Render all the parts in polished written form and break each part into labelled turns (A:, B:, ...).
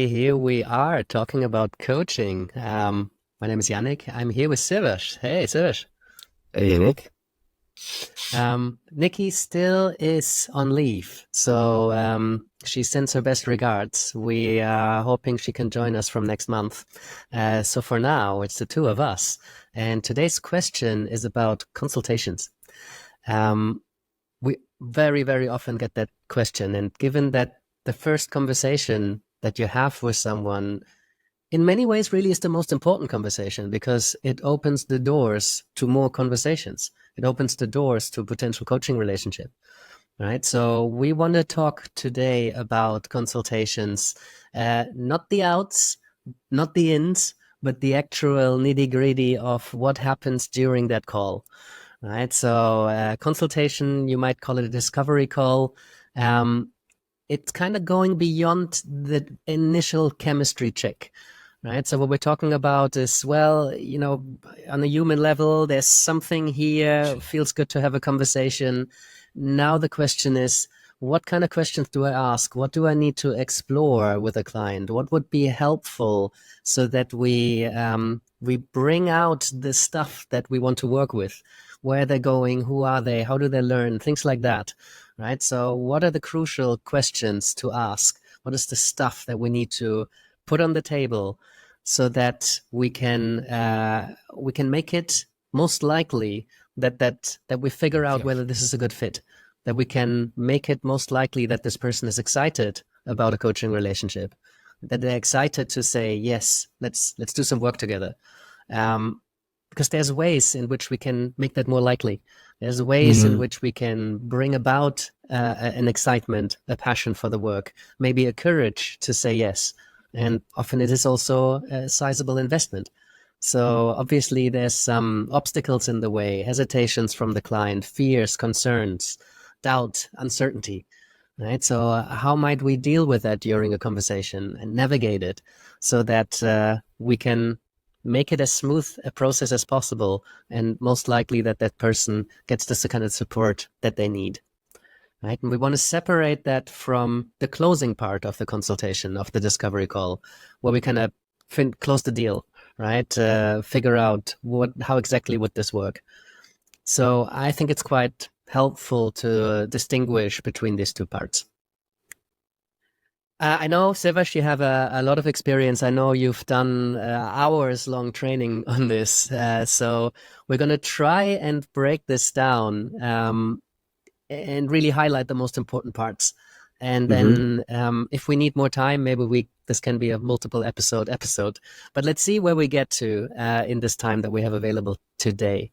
A: today here we are talking about coaching. My name is Yannick. I'm here with Siwash. Hey, Siwash.
B: Hey, Yannick.
A: Nikki still is on leave, so she sends her best regards. We are hoping she can join us from next month. So for now, it's the two of us. And today's question is about consultations. We very, very often get that question. And given that the first conversation that you have with someone in many ways really is the most important conversation because it opens the doors to more conversations. It opens the doors to a potential coaching relationship, right? So we want to talk today about consultations, not the outs, not the ins, but the actual nitty gritty of what happens during that call, right? So consultation, you might call it a discovery call. It's kind of going beyond the initial chemistry check. Right. So what we're talking about is, well, on a human level, there's something here, feels good to have a conversation. Now the question is, what kind of questions do I ask? What do I need to explore with a client? What would be helpful so that we bring out the stuff that we want to work with? Where they're going, who are they, how do they learn, things like that. Right. So what are the crucial questions to ask? What is the stuff that we need to put on the table so that we can make it most likely that we figure out whether this is a good fit, that we can make it most likely that this person is excited about a coaching relationship, that they're excited to say, yes, let's do some work together. Because there's ways in which we can make that more likely. There's ways in which we can bring about an excitement, a passion for the work, maybe a courage to say yes. And often it is also a sizable investment. So obviously there's some obstacles in the way, hesitations from the client, fears, concerns, doubt, uncertainty, right? So how might we deal with that during a conversation and navigate it so that we can make it as smooth a process as possible and most likely that person gets the kind of support that they need. Right. And we want to separate that from the closing part of the consultation, of the discovery call, where we kind of close the deal, right? Figure out how exactly would this work. So I think it's quite helpful to distinguish between these two parts. I know, Sivash, you have a lot of experience. I know you've done hours-long training on this. So we're going to try and break this down and really highlight the most important parts. And then if we need more time, maybe this can be a multiple episode. But let's see where we get to in this time that we have available today.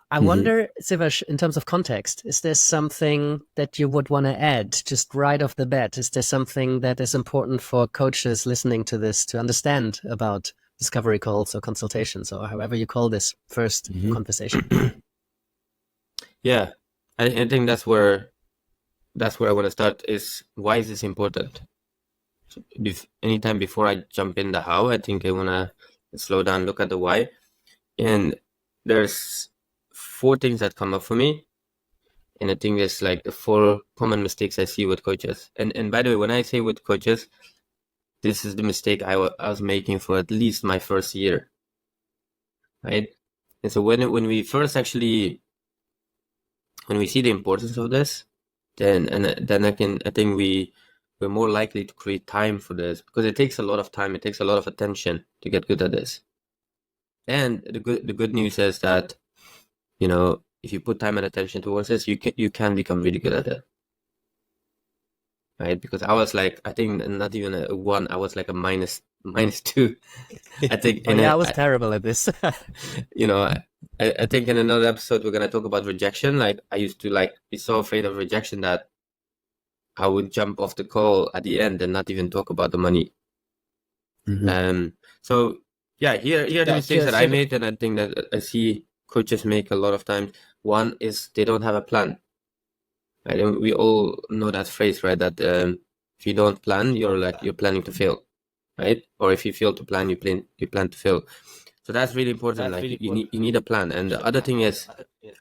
A: I wonder, Sivash, in terms of context, is there something that you would want to add just right off the bat? Is there something that is important for coaches listening to this to understand about discovery calls or consultations or however you call this first conversation?
B: Yeah, I think that's where I want to start is why is this important? So anytime before I jump in the how, I think I want to slow down, look at the why. And there's 4 things that come up for me. And I think there's like the 4 common mistakes I see with coaches. And by the way, when I say with coaches, this is the mistake I was making for at least my first year, right? And so when we first actually, when we see the importance of this, then I think we're more likely to create time for this because it takes a lot of time. It takes a lot of attention to get good at this. And the good news is that, if you put time and attention towards this, you can become really good at it. Right? Because I was like, I think not even a 1, I was like a minus 2. I think.
A: I was terrible at this.
B: I think in another episode we're gonna talk about rejection. Like I used to be so afraid of rejection that I would jump off the call at the end and not even talk about the money. So yeah, here are the mistakes that I made, and I think that I see coaches make a lot of times. One is they don't have a plan. Right? And we all know that phrase, right? That if you don't plan, you're planning to fail, right? Or if you fail to plan, you plan to fail. So that's really important. You need a plan. And the other thing is,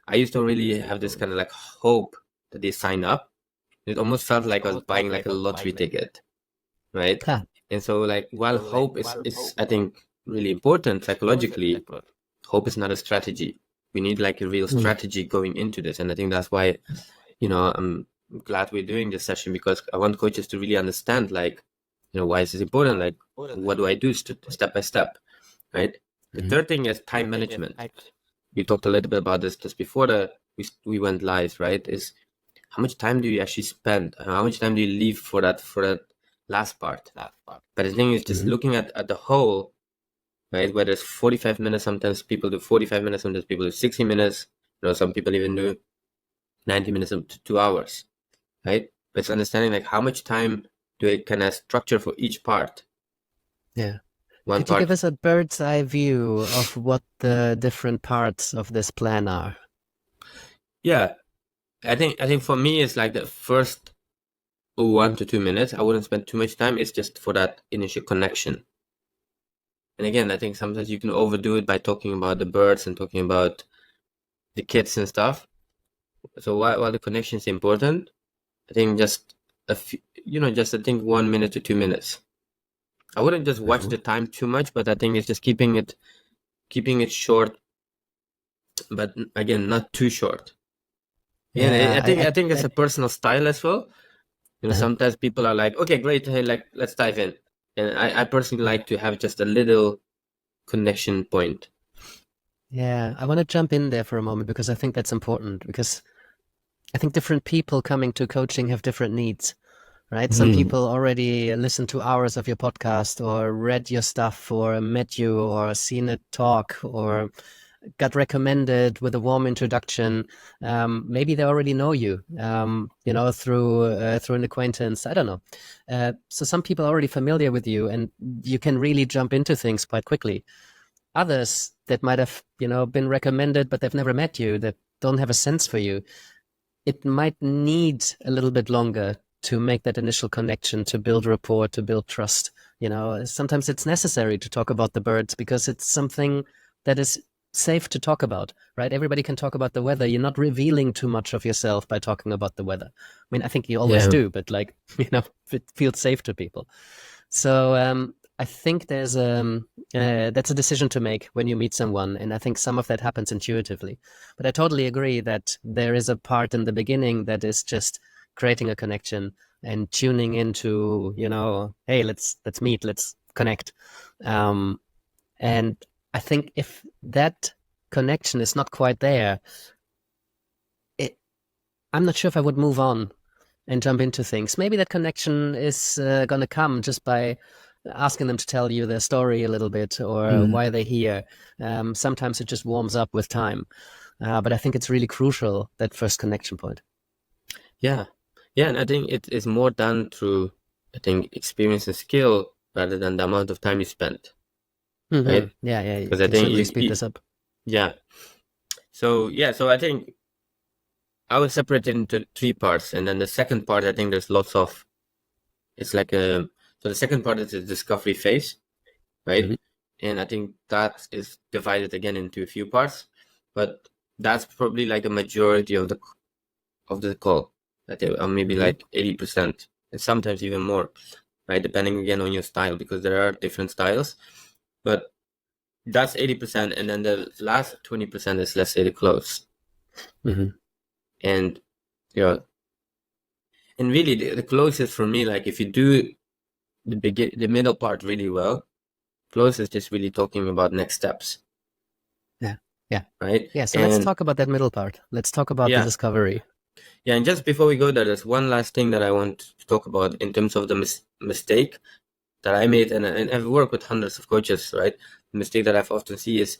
B: I used to really have this kind of hope that they sign up. It almost felt like I was buying like a lottery ticket, right? And so like while hope is I think really important psychologically, hope is not a strategy. We need like a real strategy going into this. And I think that's why, I'm glad we're doing this session, because I want coaches to really understand, like, why is this important? Like, what do I do step by step, right? The third thing is time management. We talked a little bit about this just before we went live, right? Is how much time do you actually spend? How much time do you leave for that last part? But the thing is just looking at the whole, right? Whether it's 45 minutes, sometimes people do 45 minutes, sometimes people do 60 minutes. Some people even do 90 minutes to 2 hours, right? But it's understanding like how much time do I kind of structure for each part.
A: Yeah. Could you give us a bird's eye view of what the different parts of this plan are?
B: Yeah, I think for me it's like the first 1 to 2 minutes. I wouldn't spend too much time. It's just for that initial connection. And again, I think sometimes you can overdo it by talking about the birds and talking about the kids and stuff. So while the connection is important, I think just a few, just I think 1 minute to 2 minutes. I wouldn't just watch the time too much, but I think it's just keeping it short, but again, not too short. Yeah, I think it's a personal style as well. Sometimes people are like, okay, great, hey, like let's dive in. And I personally like to have just a little connection point.
A: Yeah, I want to jump in there for a moment because I think that's important, because I think different people coming to coaching have different needs, right? Some people already listened to hours of your podcast or read your stuff or met you or seen a talk or got recommended with a warm introduction. Maybe they already know you, through an acquaintance. I don't know. So some people are already familiar with you, and you can really jump into things quite quickly. Others that might have, been recommended, but they've never met you, that don't have a sense for you, it might need a little bit longer to make that initial connection, to build rapport, to build trust. Sometimes it's necessary to talk about the birds because it's something that is safe to talk about, right? Everybody can talk about the weather. You're not revealing too much of yourself by talking about the weather. I mean, I think you always do, but it feels safe to people. So I think that's a decision to make when you meet someone, and I think some of that happens intuitively. But I totally agree that there is a part in the beginning that is just creating a connection and tuning into, hey, let's meet, let's connect. And I think if that connection is not quite there, I'm not sure if I would move on and jump into things. Maybe that connection is going to come just by asking them to tell you their story a little bit or why they're here. Sometimes it just warms up with time. But I think it's really crucial, that first connection point.
B: Yeah. Yeah, and I think it is more done through, I think, experience and skill rather than the amount of time you spent. Right?
A: Yeah.
B: Because I think
A: you speed this up.
B: Yeah. So I think I will separate it into 3 parts, and then the second part, I think there's lots of. It's like so the second part is the discovery phase, right? And I think that is divided again into a few parts, but that's probably like the majority of the call. Or maybe like 80%, and sometimes even more, right? Depending again on your style, because there are different styles. But that's 80%, and then the last 20% is, let's say, the close. And and really the close is for me, like if you do the middle part really well, close is just really talking about next steps.
A: Yeah.
B: Right.
A: Yeah. So let's talk about that middle part. Let's talk about the discovery.
B: Yeah, and just before we go there, there's one last thing that I want to talk about in terms of the mistake that I made, and I've worked with hundreds of coaches, right? The mistake that I've often see is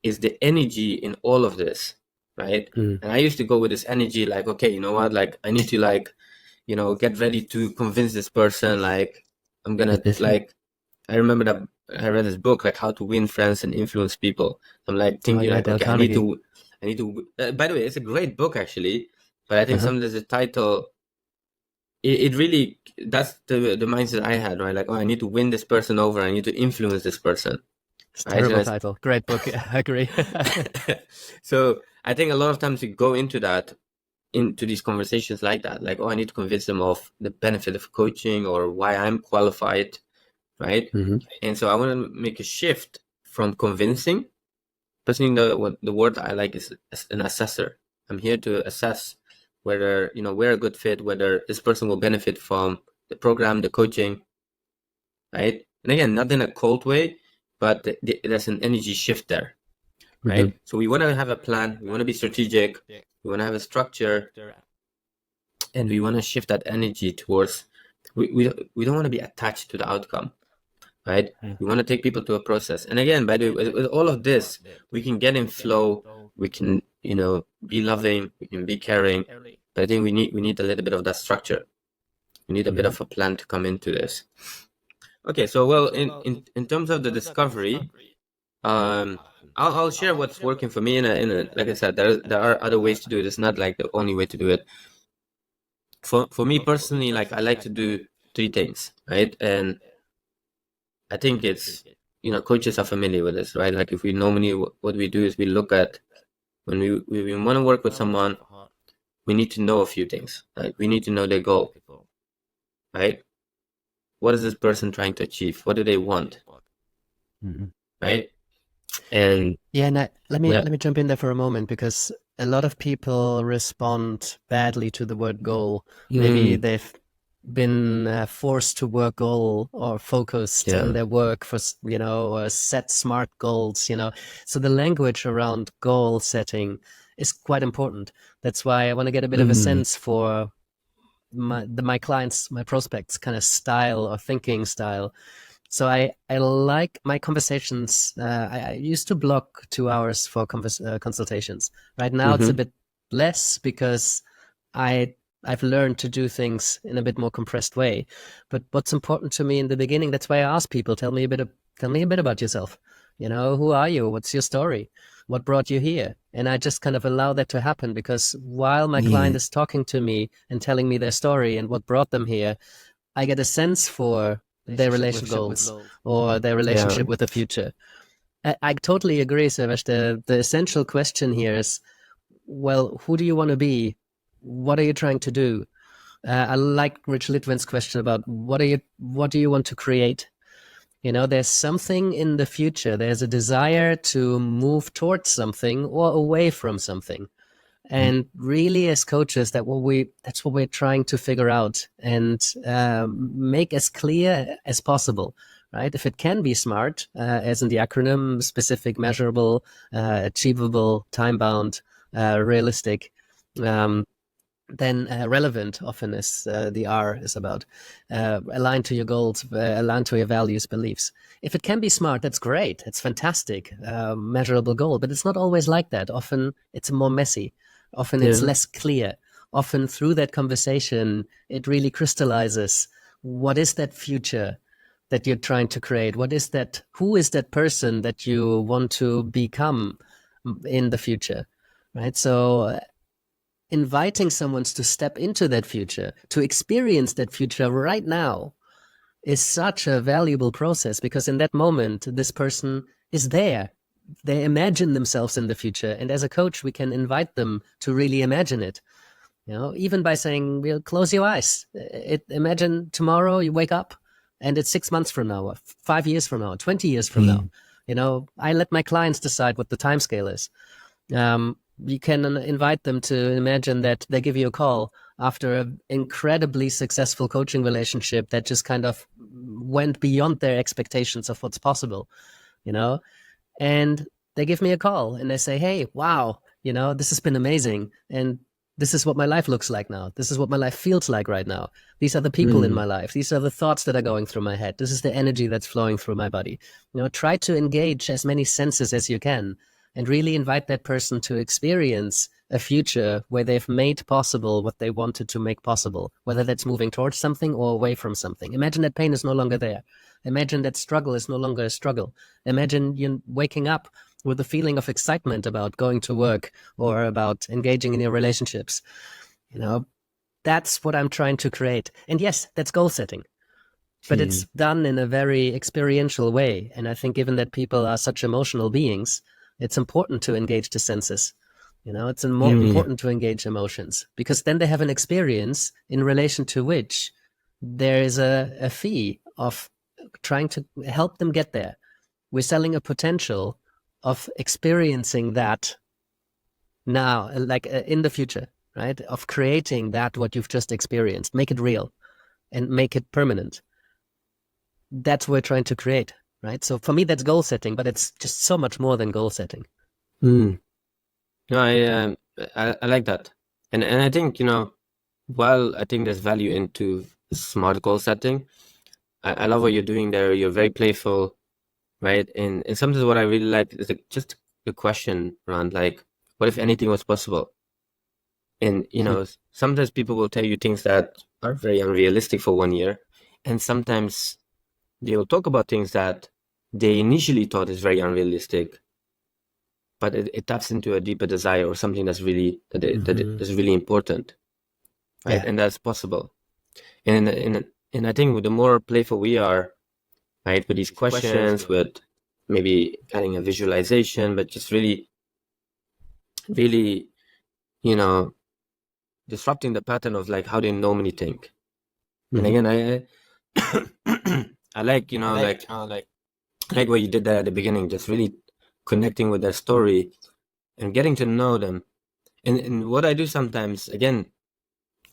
B: the energy in all of this, right? And I used to go with this energy, like, okay, you know what, like I need to get ready to convince this person, like I'm gonna like. I remember that I read this book, like How to Win Friends and Influence People. I'm like thinking, okay, I need to. By the way, it's a great book actually, but I think sometimes the title, it really, that's the mindset I had, right? Like, oh, I need to win this person over. I need to influence this person.
A: It's a terrible title. Great book. I agree.
B: So I think a lot of times we go into these conversations like that, like, oh, I need to convince them of the benefit of coaching or why I'm qualified, right? And so I want to make a shift from convincing. Personally, the word I like is an assessor. I'm here to assess whether, we're a good fit, whether this person will benefit from the program, the coaching, right? And again, not in a cold way, but there's an energy shift there, right? So we want to have a plan. We want to be strategic. We want to have a structure, and we want to shift that energy towards. We don't want to be attached to the outcome, right? We want to take people to a process. And again, by the way, with all of this, we can get in flow. We can, be loving. We can be caring. But I think we need a little bit of that structure. We need a bit of a plan to come into this. Okay, so well, in terms of the discovery, I'll share what's working for me. Like I said, there are other ways to do it. It's not like the only way to do it. For me personally, like I like to do 3 things, right? And I think it's, coaches are familiar with this, right? Like if we normally, what we do is we look at when we want to work with someone, we need to know a few things, right? We need to know their goal, right? What is this person trying to achieve? What do they want? Right? And
A: let me jump in there for a moment, because a lot of people respond badly to the word goal. Maybe they've been forced to work goal or focused in their work for, set smart goals, So the language around goal setting is quite important. That's why I want to get a bit of a sense for my clients, my prospects kind of style or thinking style. So I like my conversations. I used to block 2 hours for consultations. Right now it's a bit less because I've learned to do things in a bit more compressed way. But what's important to me in the beginning, that's why I ask people, tell me a bit about yourself. Who are you? What's your story? What brought you here? And I just kind of allow that to happen, because while my client is talking to me and telling me their story and what brought them here, I get a sense for their relationship goals or their relationship with the future. I totally agree, Siwash. The essential question here is, well, who do you want to be? What are you trying to do? I like Rich Litwin's question about what do you want to create? There's something in the future. There's a desire to move towards something or away from something. And really, as coaches, that's what we're trying to figure out and make as clear as possible, right? If it can be SMART, as in the acronym, specific, measurable, achievable, time-bound, realistic, then relevant often is the R is about, aligned to your goals, aligned to your values, beliefs. If it can be SMART, that's great. It's fantastic, measurable goal, but it's not always like that. Often it's more messy. Often it's less clear. Often through that conversation, it really crystallizes what is that future that you're trying to create? Who is that person that you want to become in the future, right? So inviting someone to step into that future, to experience that future right now, is such a valuable process, because in that moment, this person is there. They imagine themselves in the future. And as a coach, we can invite them to really imagine it. Even by saying, well, close your eyes. Imagine tomorrow you wake up and it's 6 months from now, or 5 years from now, 20 years from now. I let my clients decide what the time scale is. You can invite them to imagine that they give you a call after an incredibly successful coaching relationship that just kind of went beyond their expectations of what's possible, and they give me a call and they say, hey, wow, this has been amazing. And this is what my life looks like now. This is what my life feels like right now. These are the people in my life. These are the thoughts that are going through my head. This is the energy that's flowing through my body. Try to engage as many senses as you can and really invite that person to experience a future where they've made possible what they wanted to make possible, whether that's moving towards something or away from something. Imagine that pain is no longer there. Imagine that struggle is no longer a struggle. Imagine you waking up with a feeling of excitement about going to work or about engaging in your relationships. That's what I'm trying to create. And yes, that's goal setting. But it's done in a very experiential way. And I think given that people are such emotional beings, it's important to engage the senses. It's more important to engage emotions, because then they have an experience in relation to which there is a fee of trying to help them get there. We're selling a potential of experiencing that now, like in the future, right? Of creating that, what you've just experienced, make it real and make it permanent. That's what we're trying to create, right? So for me, that's goal setting, but it's just so much more than goal setting.
B: No, I like that. And I think, while I think there's value into smart goal setting, I love what you're doing there. You're very playful, right? And sometimes what I really like is just the question around like, what if anything was possible? And sometimes people will tell you things that are very unrealistic for 1 year, and sometimes they will talk about things that they initially thought is very unrealistic, but it taps into a deeper desire or something that's really that is really important, right?
A: Yeah.
B: And that's possible. And I think the more playful we are, right, with these questions, with maybe adding a visualization, but just really, disrupting the pattern of like how they normally think. And again, I like, like what you did there at the beginning, just really connecting with their story and getting to know them. And what I do sometimes, again,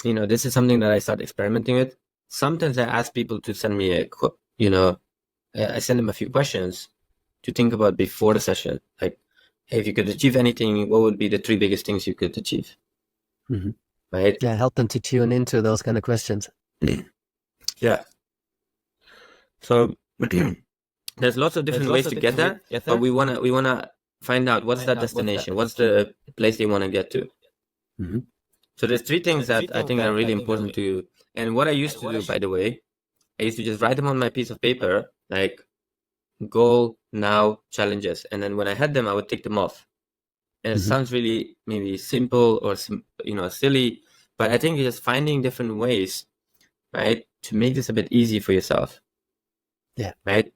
B: this is something that I start experimenting with. Sometimes I ask people to send me I send them a few questions to think about before the session. Like, hey, if you could achieve anything, what would be the 3 biggest things you could achieve? Right?
A: Yeah, help them to tune into those kind of questions.
B: Yeah. So there's lots of different ways to get there, but we wanna find out what's that destination, what's the place they want to get to. So there's 3 things that I think are really important to you. And what I used to do, by the way, I used to just write them on my piece of paper, like goal, now, challenges, and then when I had them, I would tick them off. And it sounds really maybe simple or silly, but I think it's just finding different ways, right, to make this a bit easy for yourself.
A: Yeah.
B: Right.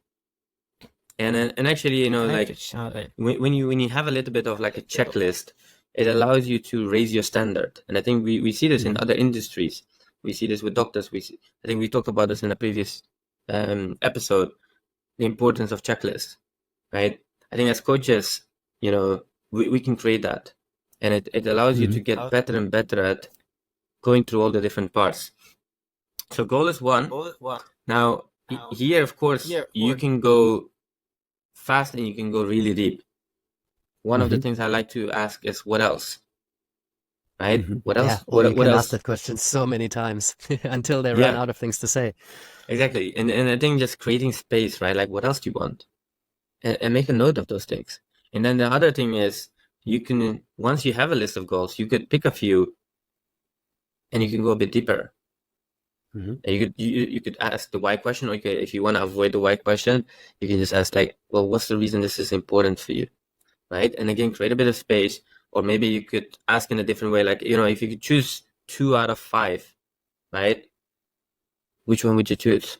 B: And actually, like when you have a little bit of like a checklist, it allows you to raise your standard. And I think we see this in other industries. We see this with doctors. I think we talked about this in a previous episode, the importance of checklists, right? I think as coaches, we can create that. And it allows you to get better and better at going through all the different parts. So goal is 1. Now, here, of course, you can go fast and you can go really deep. One of the things I like to ask is, what else? Right? What else?
A: Yeah,
B: what
A: you can
B: else?
A: ask that question so many times until they run out of things to say.
B: Exactly. And I think just creating space, right? Like, what else do you want? And make a note of those things. And then the other thing is, you can, once you have a list of goals, you could pick a few and you can go a bit deeper. And you could ask the why question, or if you want to avoid the why question, you can just ask like, well, what's the reason this is important for you, right? And again, create a bit of space, or maybe you could ask in a different way, like, if you could choose 2 out of 5, right? Which one would you choose?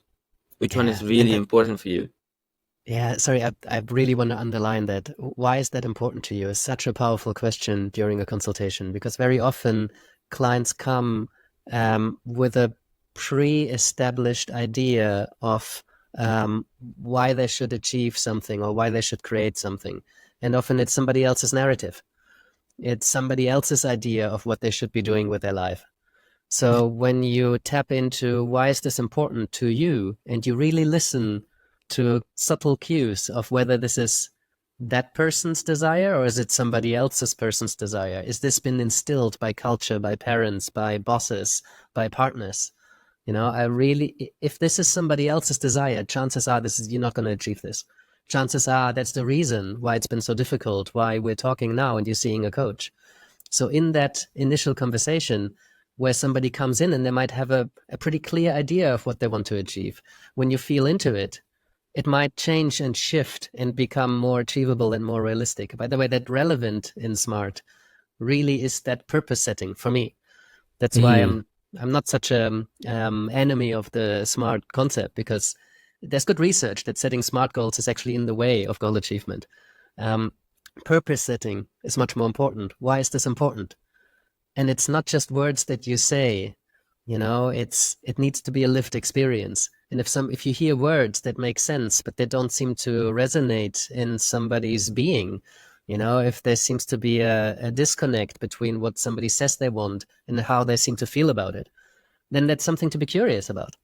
B: Which one is really important for you?
A: Yeah, sorry, I really want to underline that. Why is that important to you? It's such a powerful question during a consultation, because very often clients come with a pre-established idea of why they should achieve something or why they should create something. And often it's somebody else's narrative. It's somebody else's idea of what they should be doing with their life. So when you tap into why is this important to you, and you really listen to subtle cues of whether this is that person's desire or is it somebody else's person's desire? Is this been instilled by culture, by parents, by bosses, by partners? If this is somebody else's desire, chances are you're not going to achieve this. Chances are that's the reason why it's been so difficult, why we're talking now and you're seeing a coach. So in that initial conversation where somebody comes in and they might have a pretty clear idea of what they want to achieve, when you feel into it, it might change and shift and become more achievable and more realistic. By the way, that relevant in SMART really is that purpose setting for me. That's why I'm not such a enemy of the SMART concept, because there's good research that setting SMART goals is actually in the way of goal achievement. Purpose setting is much more important. Why is this important? And it's not just words that you say, it needs to be a lived experience. And if you hear words that make sense, but they don't seem to resonate in somebody's being, if there seems to be a disconnect between what somebody says they want and how they seem to feel about it, then that's something to be curious about,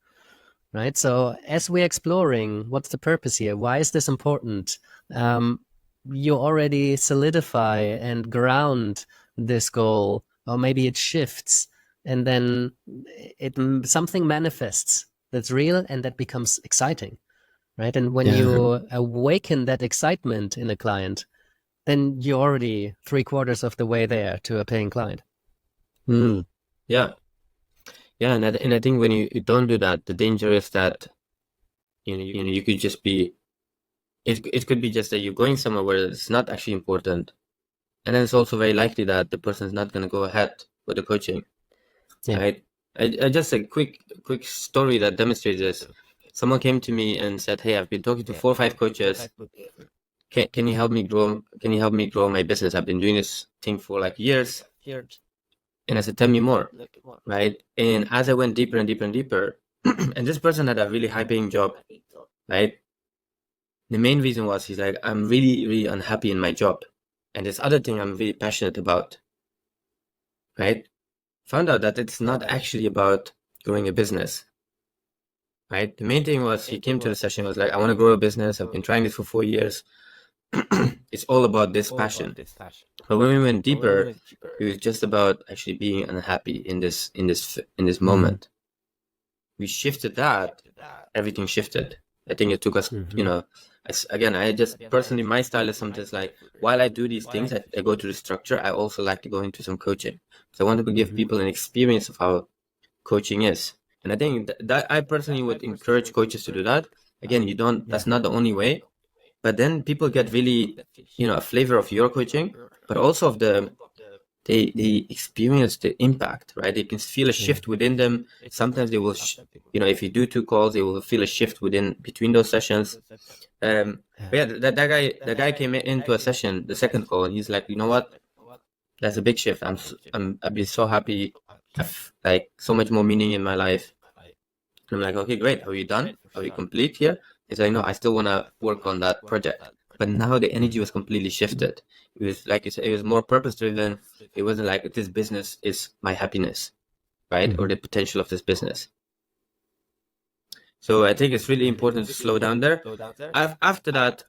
A: right? So as we're exploring what's the purpose here, why is this important, you already solidify and ground this goal, or maybe it shifts, and then something manifests that's real and that becomes exciting, right? And when you awaken that excitement in a client, then you're already 3/4 of the way there to a paying client.
B: Yeah. And I think when you don't do that, the danger is that you could just be, it could be just that you're going somewhere where it's not actually important, and then it's also very likely that the person is not going to go ahead with the coaching.
A: Yeah.
B: Right? I just a quick story that demonstrates this. Someone came to me and said, "Hey, I've been talking to 4 or 5 coaches. Can you help me grow? Can you help me grow my business? I've been doing this thing for like years." And I said, "Tell me more." Right? And as I went deeper and deeper and deeper, and this person had a really high paying job, right? The main reason was he's like, "I'm really, really unhappy in my job. And this other thing I'm really passionate about." Right? Found out that it's not actually about growing a business. Right? The main thing was he came to the session, was like, "I want to grow a business. I've been trying this for 4 years. It's all about this passion." But when we went deeper, it was just about actually being unhappy in this moment. We shifted that, everything shifted. I think it took us, I just personally, my style is sometimes like, while I do these things, I go to the structure. I also like to go into some coaching. So I wanted to give people an experience of how coaching is. And I think that I personally would encourage coaches to do that. Again, that's not the only way, but then people get really, a flavor of your coaching, but also of they experience the impact, right? They can feel a shift within them. Sometimes they will, if you do 2 calls, they will feel a shift between those sessions. But yeah, that guy came into a session, the second call, and he's like, "You know what? That's a big shift. I've been so happy. I've like so much more meaning in my life." And I'm like, "Okay, great. Are you done? Are you complete here?" He's like, "No, I still want to work on that project." But now the energy was completely shifted. It was like you said, it was more purpose driven. It wasn't like, this business is my happiness, right? Or the potential of this business. So I think it's really important to slow down there. After that,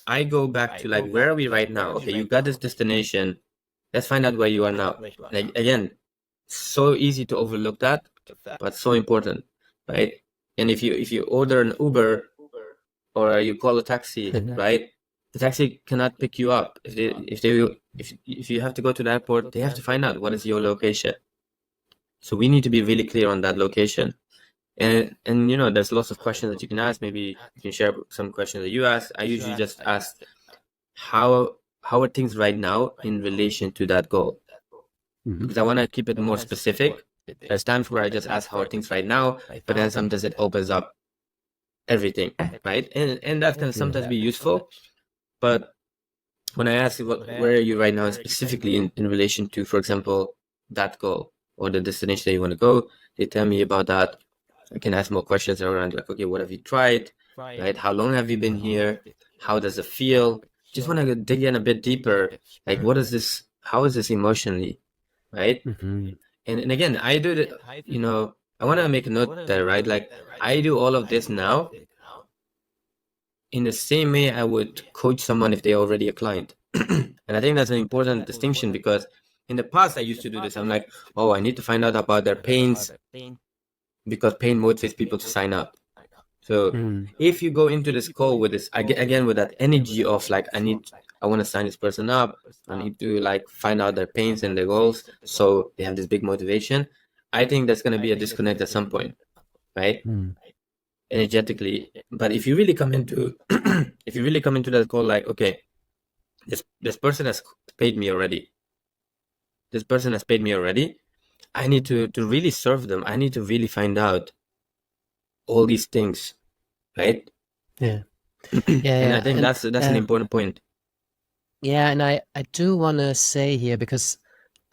B: I go back to like, where are we right now? Okay, you got this destination. Let's find out where you are now. Like, again, so easy to overlook that, but so important, right? And if you order an Uber or you call a taxi, right? The taxi cannot pick you up. If you have to go to the airport, they have to find out what is your location. So we need to be really clear on that location. And there's lots of questions that you can ask. Maybe you can share some questions that you ask. I usually just ask, how are things right now in relation to that goal? Because I want to keep it more specific. There's times where I just ask, how are things right now? But then sometimes it opens up everything, right? And that can sometimes be useful. But when I ask, where are you right now, specifically in relation to, for example, that goal or the destination that you want to go, they tell me about that. I can ask more questions around, like, okay, what have you tried, right? How long have you been here? How does it feel? Just want to dig in a bit deeper. Like, how is this emotionally, right? And again, I do the, I want to make a note there, right? Like, I do all of this now in the same way I would coach someone if they're already a client. And I think that's an important distinction, because in the past I used to do this. I'm like, oh, I need to find out about their pains, because pain motivates people to sign up. So if you go into this call with this, again, with that energy of like, I want to sign this person up, I need to like find out their pains and their goals, so they have this big motivation, I think there's going to be a disconnect at some point, right? Energetically. But if you really come into that call like, okay, this person has paid me already. I need to really serve them. I need to really find out all these things, right?
A: Yeah.
B: And I think that's an important point.
A: Yeah, and I do want to say here, because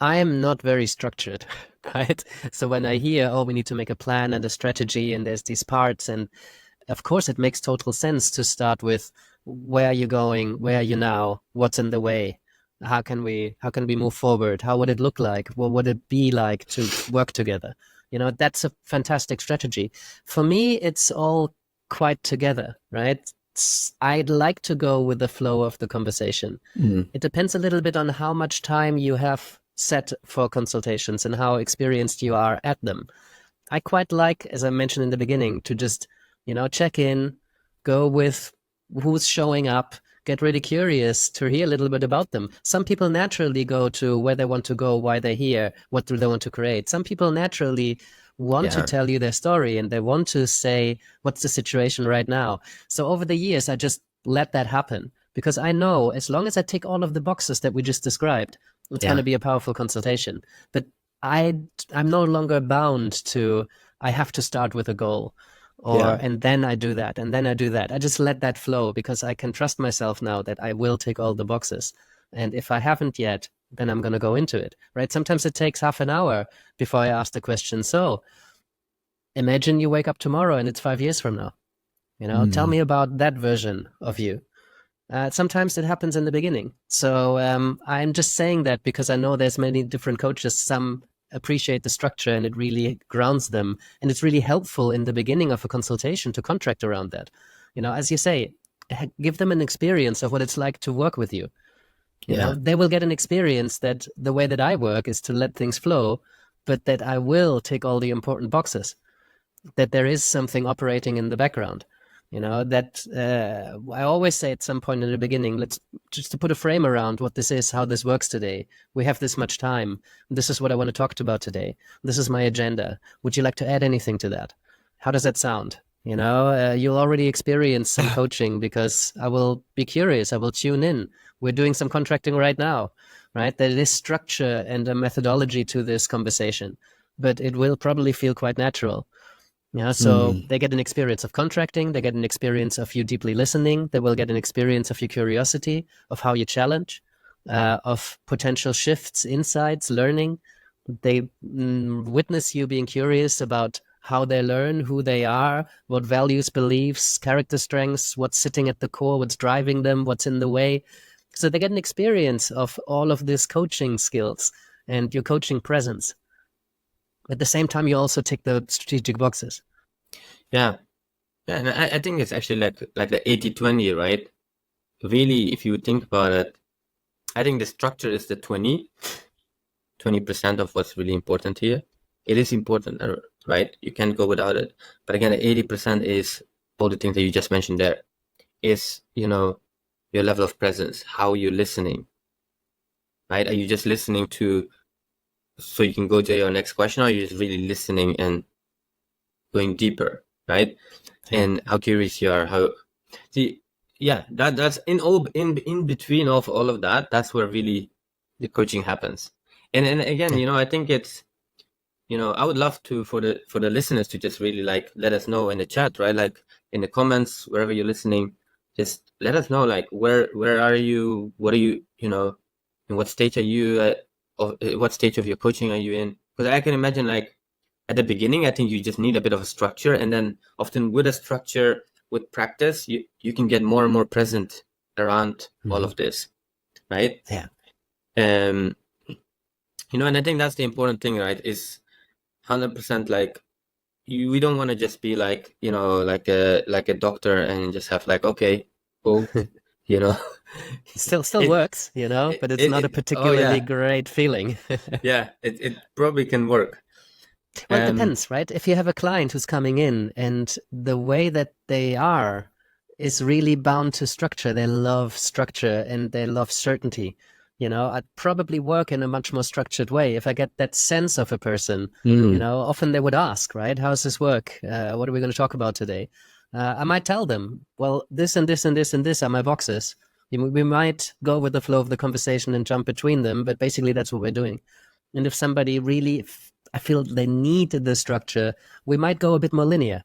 A: I am not very structured. right? So when I hear, oh, we need to make a plan and a strategy, and there's these parts, and of course it makes total sense to start with where are you going, where are you now, what's in the way, how can we move forward, how would it look like, what would it be like to work together. That's a fantastic strategy. For me, it's all quite together, right? I'd like to go with the flow of the conversation. It depends a little bit on how much time you have set for consultations and how experienced you are at them. I quite like, as I mentioned in the beginning, to just, check in, go with who's showing up, get really curious to hear a little bit about them. Some people naturally go to where they want to go, why they're here, what do they want to create. Some people naturally want to
B: Yeah.
A: tell you their story and they want to say, what's the situation right now? So over the years, I just let that happen because I know as long as I tick all of the boxes that we just described, it's going
B: Yeah.
A: to be a powerful consultation. But I'm no longer bound to, I have to start with a goal
B: Yeah.
A: and then I do that and then I do that. I just let that flow because I can trust myself now that I will tick all the boxes. And if I haven't yet, then I'm going to go into it, right? Sometimes it takes half an hour before I ask the question. So imagine you wake up tomorrow and it's 5 years from now. Tell me about that version of you. Sometimes it happens in the beginning. So I'm just saying that because I know there's many different coaches. Some appreciate the structure and it really grounds them. And it's really helpful in the beginning of a consultation to contract around that. As you say, give them an experience of what it's like to work with you.
B: Yeah.
A: They will get an experience that the way that I work is to let things flow, but that I will tick all the important boxes, that there is something operating in the background. That I always say at some point in the beginning, let's just to put a frame around what this is, how this works today. We have this much time. This is what I want to talk about today. This is my agenda. Would you like to add anything to that? How does that sound? You'll already experience some coaching because I will be curious. I will tune in. We're doing some contracting right now, right? There is structure and a methodology to this conversation, but it will probably feel quite natural. So they get an experience of contracting, they get an experience of you deeply listening, they will get an experience of your curiosity, of how you challenge, of potential shifts, insights, learning. They witness you being curious about how they learn, who they are, what values, beliefs, character strengths, what's sitting at the core, what's driving them, what's in the way. So they get an experience of all of these coaching skills and your coaching presence. At the same time, you also tick the strategic boxes.
B: Yeah. Yeah. And I think it's actually like the 80-20, right? Really, if you think about it, I think the structure is the 20% of what's really important here. It is important, right? You can't go without it. But again, the 80% is all the things that you just mentioned there. Is, your level of presence, how you're listening, right? Are you just listening to so you can go to your next question, or are you just really listening and going deeper, right? And how curious you are, that's in between of all of that, that's where really the coaching happens. And again, I think it's, I would love to for the listeners to just really like let us know in the chat, right? Like in the comments, wherever you're listening, just let us know, like where are you, what are you, in what stage are you at, or what stage of your coaching are you in? Because I can imagine, like at the beginning, I think you just need a bit of a structure, and then often with a structure, with practice, you can get more and more present around all of this, right?
A: Yeah.
B: And I think that's the important thing, right? Is 100% like we don't want to just be like, like a doctor and just have like, okay, cool,
A: Still works, but it's not a particularly great feeling.
B: Yeah, it probably can work.
A: Well, it depends, right? If you have a client who's coming in and the way that they are is really bound to structure, they love structure and they love certainty. I'd probably work in a much more structured way. If I get that sense of a person, often they would ask, right? How's this work? What are we going to talk about today? I might tell them, well, this and this and this and this are my boxes. We might go with the flow of the conversation and jump between them, but basically that's what we're doing. And if somebody really, I feel they need the structure, we might go a bit more linear,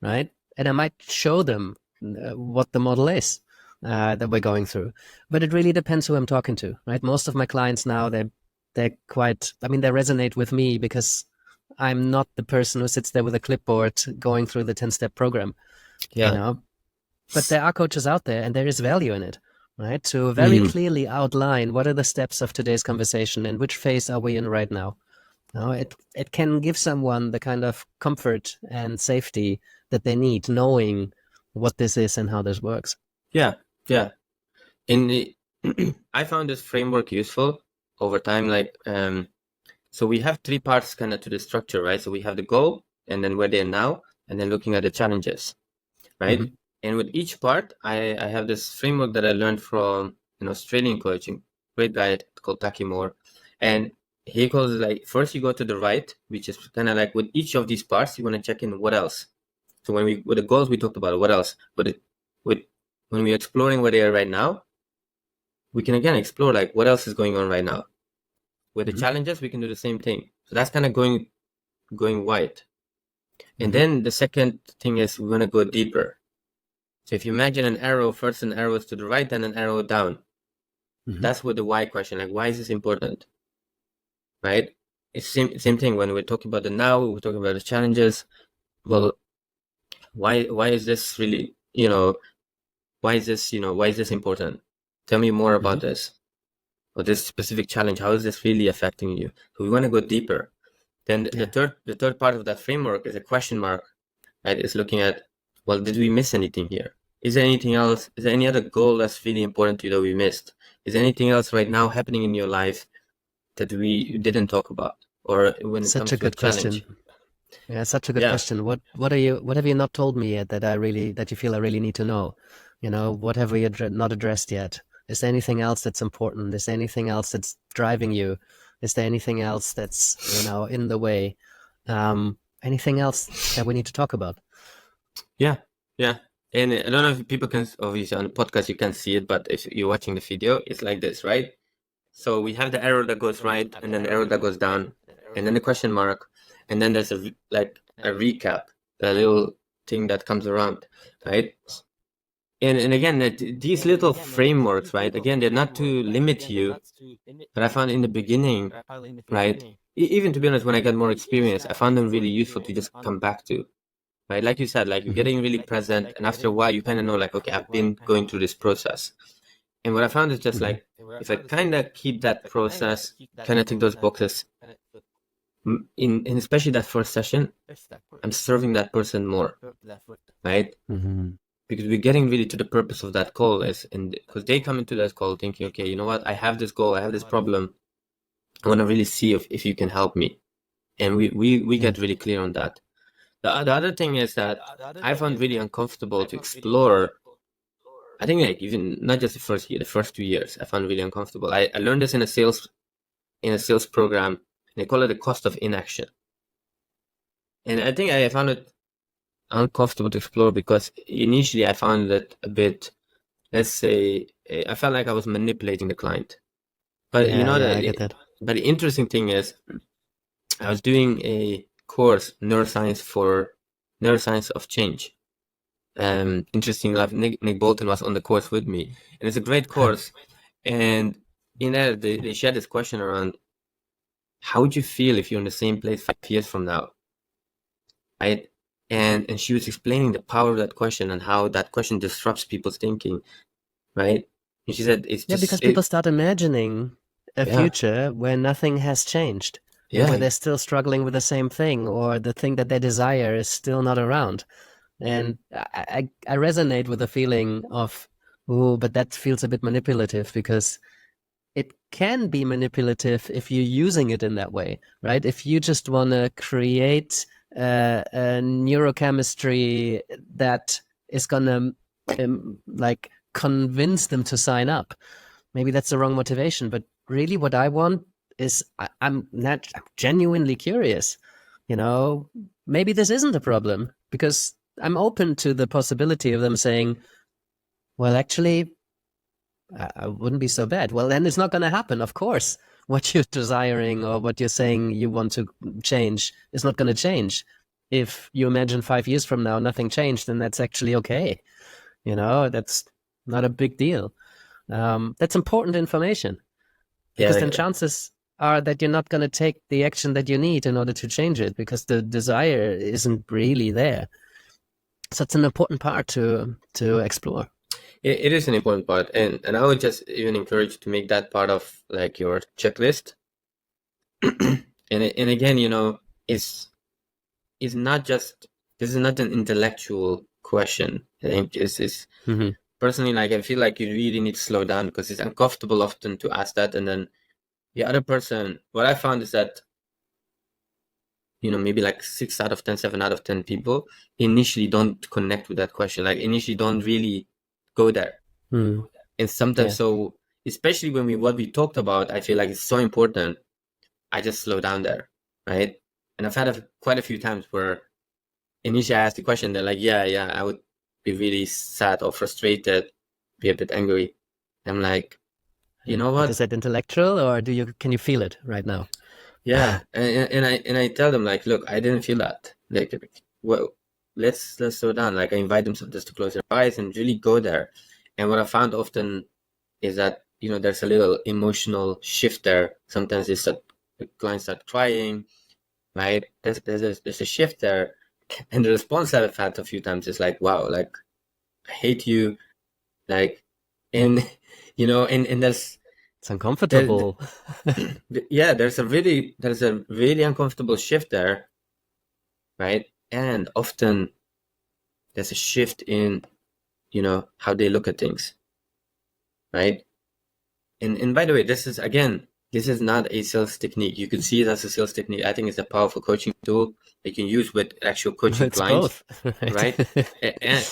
A: right? And I might show them what the model is that we're going through. But it really depends who I'm talking to, right? Most of my clients now, they're they resonate with me because I'm not the person who sits there with a clipboard going through the 10-step program,
B: Yeah.
A: you know. But there are coaches out there, and there is value in it, right? To very clearly outline what are the steps of today's conversation and which phase are we in right now. It can give someone the kind of comfort and safety that they need, knowing what this is and how this works.
B: Yeah. I found this framework useful over time. So we have three parts kind of to the structure, right? So we have the goal, and then where they are now, and then looking at the challenges, right?
A: Mm-hmm.
B: And with each part, I have this framework that I learned from an Australian coaching, great guy called Taki Moore. And he calls it like, first you go to the right, which is kind of like with each of these parts, you want to check in what else. So with the goals, we talked about what else. But when we're exploring where they are right now, we can again explore like what else is going on right now. With the challenges, we can do the same thing. So that's kind of going wide. And then the second thing is we want to go deeper. So if you imagine an arrow, first an arrow is to the right, then an arrow down. That's what the why question, like why is this important? Right? It's same thing when we're talking about the now, we're talking about the challenges. Well, why is this really, why is this important? Tell me more about this. Or this specific challenge, how is this really affecting you? So we want to go deeper. Then the third part of that framework is a question mark, right? It's looking at, well, did we miss anything here? Is there anything else? Is there any other goal that's really important to you that we missed? Is there anything else right now happening in your life that we didn't talk about? Or when it comes to a challenge?
A: Yeah, such a good question. What have you not told me yet that you feel I really need to know? What have we not addressed yet? Is there anything else that's important? Is there anything else that's driving you? Is there anything else that's, in the way? Anything else that we need to talk about?
B: Yeah. And I don't know if people can, obviously on the podcast, you can see it, but if you're watching the video, it's like this, right? So we have the arrow that goes right, and then the arrow that goes down, and then the question mark, and then there's a recap, a little thing that comes around, right? And again, these little frameworks, right? Again, they're not to limit you, but I found in the beginning, right? Even to be honest, when I got more experience, I found them really useful to just come back to, right? Like you said, like you're getting really present, and after a while, you kind of know, like, okay, I've been going through this process. And what I found is just like, if I kind of keep that process, kind of tick those boxes, in especially that first session, I'm serving that person more, right? Because we're getting really to the purpose of that call because they come into that call thinking, okay, you know what, I have this goal, I have this problem, I want to really see if you can help me, and we get really clear on that. The other thing is that I found really uncomfortable to explore. I think like even not just the first year, the first 2 years, I found really uncomfortable. I learned this in a sales program, and they call it the cost of inaction. And I think I found it uncomfortable to explore because initially I found it a bit, let's say, I felt like I was manipulating the client. But
A: I get that.
B: But the interesting thing is, I was doing a course, neuroscience of change. Interesting enough, Nick Bolton was on the course with me, and it's a great course. And in there, they shared this question around, how would you feel if you're in the same place 5 years from now? And she was explaining the power of that question and how that question disrupts people's thinking, right? And she said, it's just
A: because people start imagining a future where nothing has changed, where they're still struggling with the same thing, or the thing that they desire is still not around. And I resonate with the feeling of, but that feels a bit manipulative, because it can be manipulative if you're using it in that way, right? If you just want to create a neurochemistry that is going to like convince them to sign up, maybe that's the wrong motivation. But really what I want is I'm genuinely curious, maybe this isn't a problem, because I'm open to the possibility of them saying, well, actually, I wouldn't be so bad. Well, then it's not going to happen, of course. What you're desiring or what you're saying you want to change is not going to change. If you imagine 5 years from now nothing changed, then that's actually okay. That's not a big deal. That's important information, because then chances are that you're not going to take the action that you need in order to change it because the desire isn't really there. So it's an important part to explore.
B: It is an important part, and I would just even encourage to make that part of like your checklist. And again, it's not just, this is not an intellectual question. I think it's personally, like, I feel like you really need to slow down because it's uncomfortable often to ask that, and then the other person, what I found is that maybe like 6 out of 10, 7 out of 10 people initially don't connect with that question, like initially don't really go there. And sometimes, so especially when what we talked about, I feel like it's so important, I just slow down there, right? And I've had quite a few times where initially I asked the question, they're like, yeah, I would be really sad or frustrated, be a bit angry. I'm like, you know what?
A: Is that intellectual, or can you feel it right now?
B: Yeah, and I tell them, like, look, I didn't feel that. Like, well, let's slow down. Like, I invite them just to close their eyes and really go there. And what I found often is that there's a little emotional shift there. Sometimes the clients start crying, right? There's a shift there, and the response that I've had a few times is like, wow, like, I hate you, like, and and there's,
A: it's uncomfortable.
B: yeah, there's a really uncomfortable shift there, right? And often there's a shift in how they look at things, right? And by the way, this is not a sales technique. You could see it as a sales technique. I think it's a powerful coaching tool you can use with actual coaching
A: It's
B: clients,
A: both,
B: right?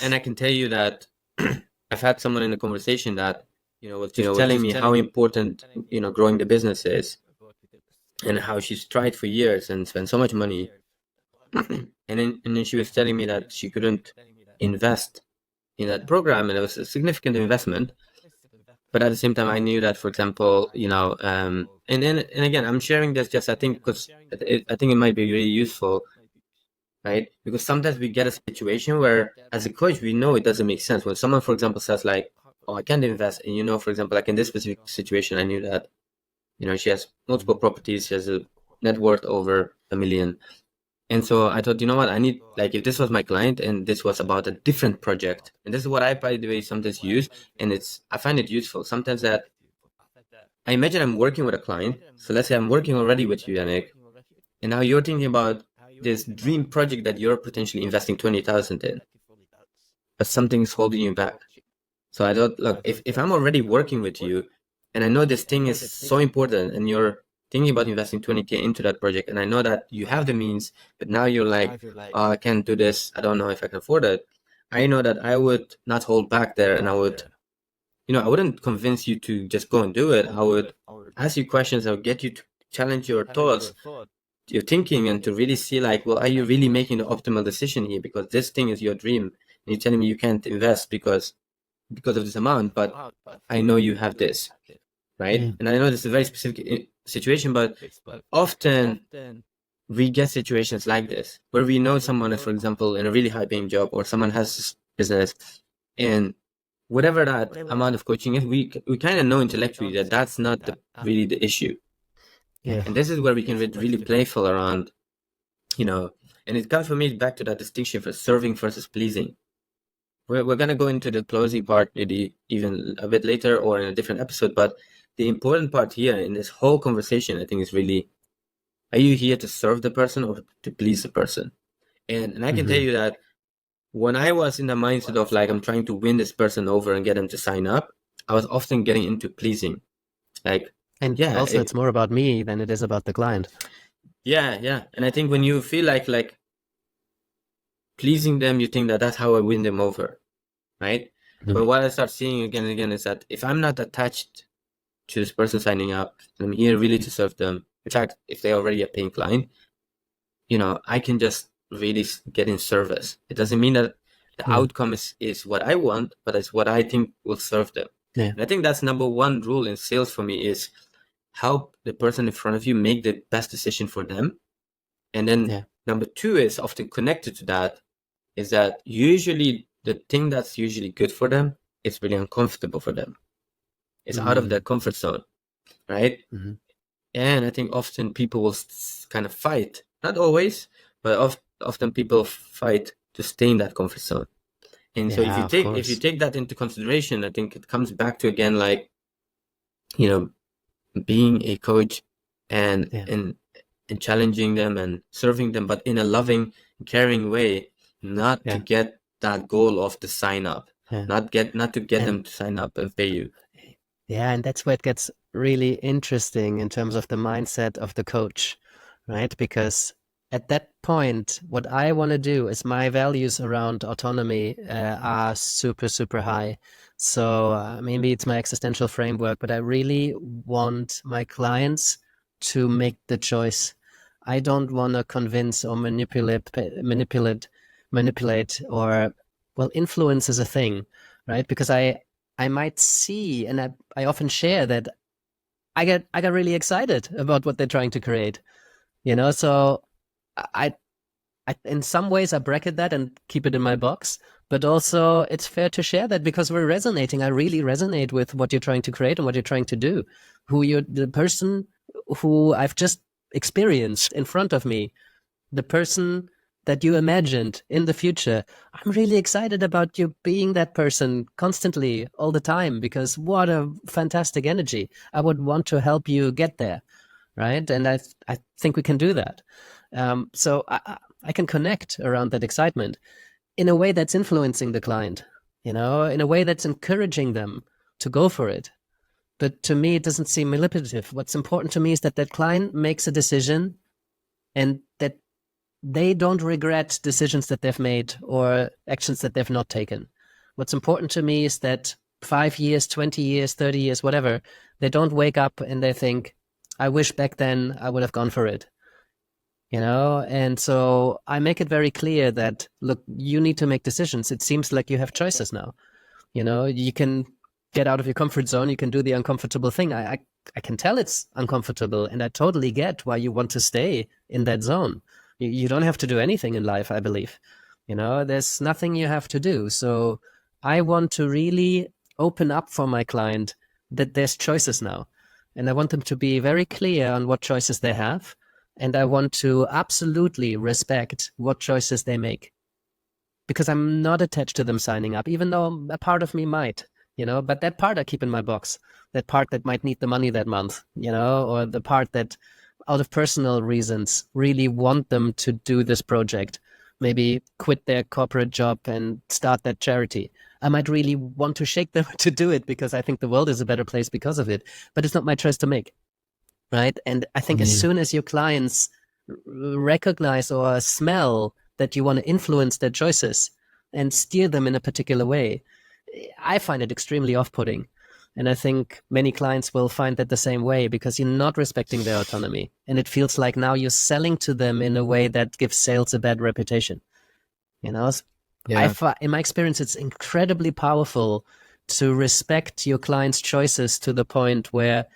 B: And I can tell you that I've had someone in the conversation that was just telling me how important growing the business is, and how she's tried for years and spent so much money, and then she was telling me that she couldn't invest in that program, and it was a significant investment. But at the same time, I knew that, for example, and again, I'm sharing this just, I think, because I think it might be really useful, right? Because sometimes we get a situation where, as a coach, we know it doesn't make sense. When someone, for example, says like, "Oh, I can't invest," and for example, like in this specific situation, I knew that, she has multiple properties, she has a net worth over $1 million. And so I thought, you know what, I need, like, if this was my client and this was about a different project, and this is what I, by the way, sometimes use, and I find it useful sometimes, that I imagine I'm working with a client. So let's say I'm working already with you, Yannick, and now you're thinking about this dream project that you're potentially investing 20,000 in, but something's holding you back. So I thought, look, if I'm already working with you and I know this thing is so important and you're thinking about investing 20K into that project, and I know that you have the means, but now you're like, oh, I can't do this, I don't know if I can afford it. I know that I would not hold back there, and I would, I wouldn't convince you to just go and do it. I would ask you questions. I would get you to challenge your thoughts, your thinking, and to really see, like, well, are you really making the optimal decision here? Because this thing is your dream, and you're telling me you can't invest because of this amount, but I know you have this, right? And I know this is a very specific situation, but often we get situations like this where we know someone is, for example, in a really high paying job, or someone has this business, and whatever that amount of coaching is, we kind of know intellectually that that's not really the issue. And this is where we can get really playful around, and it comes for me back to that distinction for serving versus pleasing. We're going to go into the closing part maybe even a bit later or in a different episode, but the important part here in this whole conversation, I think, is really, are you here to serve the person or to please the person? And I can tell you that when I was in the mindset of, like, I'm trying to win this person over and get them to sign up, I was often getting into pleasing. Like,
A: and also it's more about me than it is about the client.
B: Yeah. And I think when you feel like pleasing them, you think that that's how I win them over, right? But what I start seeing again and again is that if I'm not attached to this person signing up, I'm here really to serve them. In fact, if they're already a paying client, I can just really get in service. It doesn't mean that the outcome is what I want, but it's what I think will serve them. And I think that's number one rule in sales for me, is help the person in front of you make the best decision for them. And then number two is often connected to that, is that usually the thing that's usually good for them is really uncomfortable for them. It's out of their comfort zone, right? And I think often people will kind of fight, not always, but often people fight to stay in that comfort zone. And so
A: Yeah, of
B: if you
A: course.
B: take that into consideration, I think it comes back to again, like, you know, being a coach and
A: Yeah,
B: and challenging them and serving them, but in a loving, caring way, not to
A: yeah,
B: get that goal of the sign up,
A: yeah.
B: not to get
A: And
B: them to sign up and pay you.
A: yeah, and that's where it gets really interesting in terms of the mindset of the coach, right? Because at that point, what I want to do is my values around autonomy are super, super high. So maybe it's my existential framework, but I really want my clients to make the choice. I don't want to convince or manipulate, or, well, influence is a thing, right? Because I might see, and I often share that I got really excited about what they're trying to create, you know. So I, I in some ways I bracket that and keep it in my box, but also it's fair to share that because we're resonating. I really resonate with what you're trying to create and what you're trying to do. The person who I've just experienced in front of me, the person that you imagined in the future. I'm really excited about you being that person constantly, all the time, because what a fantastic energy. I would want to help you get there, right? And I think we can do that. So I can connect around that excitement in a way that's influencing the client, in a way that's encouraging them to go for it. But to me, it doesn't seem manipulative. What's important to me is that client makes a decision and that they don't regret decisions that they've made or actions that they've not taken. What's important to me is that 5 years, 20 years, 30 years, whatever, they don't wake up and they think, I wish back then I would have gone for it. And so I make it very clear that, look, you need to make decisions. It seems like you have choices now. You can get out of your comfort zone. You can do the uncomfortable thing. I can tell it's uncomfortable, and I totally get why you want to stay in that zone. You don't have to do anything in life, I believe. There's nothing you have to do. So I want to really open up for my client that there's choices now. And I want them to be very clear on what choices they have. And I want to absolutely respect what choices they make, because I'm not attached to them signing up, even though a part of me might, but that part I keep in my box, that part that might need the money that month, or the part that out of personal reasons really want them to do this project, maybe quit their corporate job and start that charity. I might really want to shake them to do it because I think the world is a better place because of it, but it's not my choice to make. Right. And I think as soon as your clients recognize or smell that you want to influence their choices and steer them in a particular way, I find it extremely off-putting. And I think many clients will find that the same way, because you're not respecting their autonomy. And it feels like now you're selling to them in a way that gives sales a bad reputation.
B: Yeah.
A: In my experience, it's incredibly powerful to respect your client's choices to the point where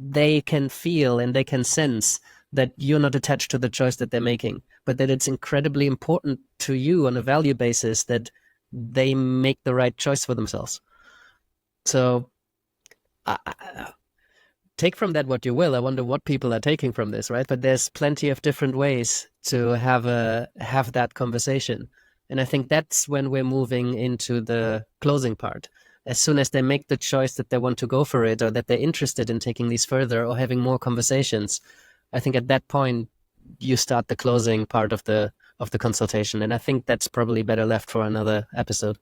A: they can feel and they can sense that you're not attached to the choice that they're making, but that it's incredibly important to you on a value basis that they make the right choice for themselves. So take from that what you will. I wonder what people are taking from this, right? But there's plenty of different ways to have that conversation. And I think that's when we're moving into the closing part. As soon as they make the choice that they want to go for it, or that they're interested in taking these further or having more conversations, I think at that point you start the closing part of the consultation. And I think that's probably better left for another episode.